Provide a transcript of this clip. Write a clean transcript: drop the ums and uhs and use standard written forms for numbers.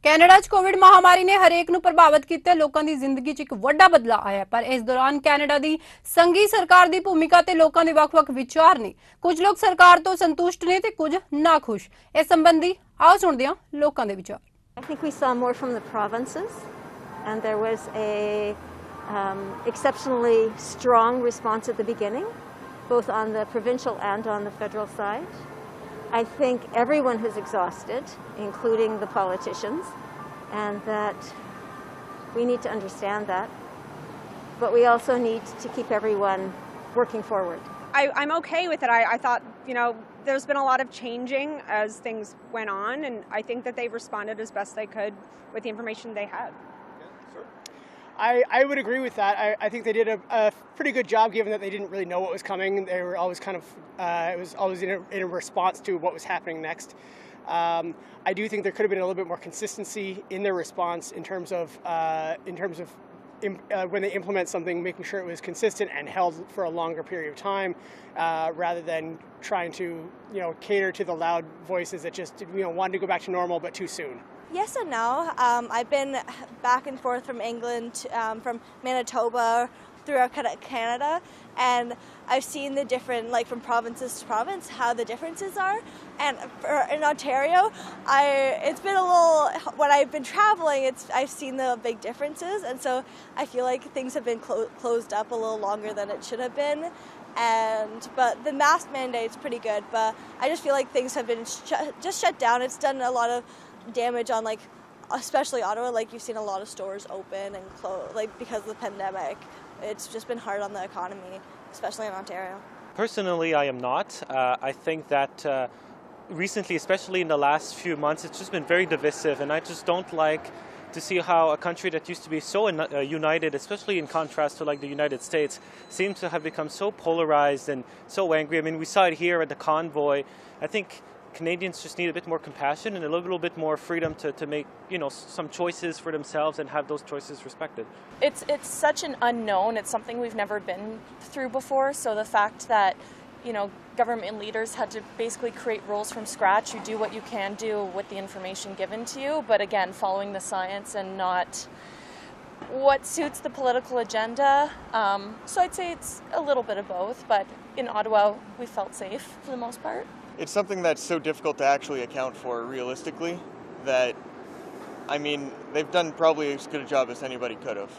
Canada 'ਚ Covid ਮਹਾਮਾਰੀ ਨੇ ਹਰੇਕ ਨੂੰ ਪ੍ਰਭਾਵਿਤ ਕੀਤਾ। ਲੋਕਾਂ ਦੀ ਜ਼ਿੰਦਗੀ 'ਚ ਇੱਕ ਵੱਡਾ ਬਦਲਾਅ ਆਇਆ, ਪਰ ਇਸ ਦੌਰਾਨ ਕੈਨੇਡਾ ਦੀ ਸੰਘੀ ਸਰਕਾਰ ਦੀ ਭੂਮਿਕਾ ਤੇ ਲੋਕਾਂ ਦੇ ਵੱਖ-ਵੱਖ ਵਿਚਾਰ ਨੇ। ਕੁਝ ਲੋਕ ਸਰਕਾਰ ਤੋਂ ਸੰਤੁਸ਼ਟ ਨੇ ਤੇ ਕੁਝ ਨਾਖੁਸ਼। ਇਸ ਸੰਬੰਧੀ ਆਓ ਸੁਣਦੇ ਹਾਂ ਲੋਕਾਂ ਦੇ ਵਿਚਾਰ। I think we saw more from the provinces, and there was a exceptionally strong response at the beginning, both on the provincial and on the federal side. I think everyone is exhausted, including the politicians, and that we need to understand that. But we also need to keep everyone working forward. I'm okay with it. I thought, there's been a lot of changing as things went on, and I think that they've responded as best they could with the information they had. I would agree with that. I think they did a pretty good job, given that they didn't really know what was coming. They were always kind of, it was always in a response to what was happening next. I do think there could have been a little bit more consistency in their response in terms of when they implement something, making sure it was consistent and held for a longer period of time, rather than trying to, cater to the loud voices that just, wanted to go back to normal but too soon. Yes and no. I've been back and forth from England, from Manitoba throughout Canada, and I've seen the different, from provinces to province, how the differences are. And in Ontario, it's been a little, when I've been traveling, I've seen the big differences, and so I feel like things have been closed up a little longer than it should have been. But the mask mandate's pretty good, but I just feel like things have been just shut down. It's done a lot of damage on, especially Ottawa. You've seen a lot of stores open and close, because of the pandemic. It's just been hard on the economy, especially in Ontario. Personally, I am not. I think that recently, especially in the last few months, it's just been very divisive, and I just don't like to see how a country that used to be so united, especially in contrast to the United States, seems to have become so polarized and so angry. I mean, we saw it here at the convoy. I think Canadians just need a bit more compassion and a little bit more freedom to make, some choices for themselves and have those choices respected. It's such an unknown. It's something we've never been through before. So the fact that, government leaders had to basically create rules from scratch. You do what you can do with the information given to you, but again, following the science and not what suits the political agenda. So I'd say it's a little bit of both, but in Ottawa, we felt safe for the most part. It's something that's so difficult to actually account for realistically that, they've done probably as good a job as anybody could have.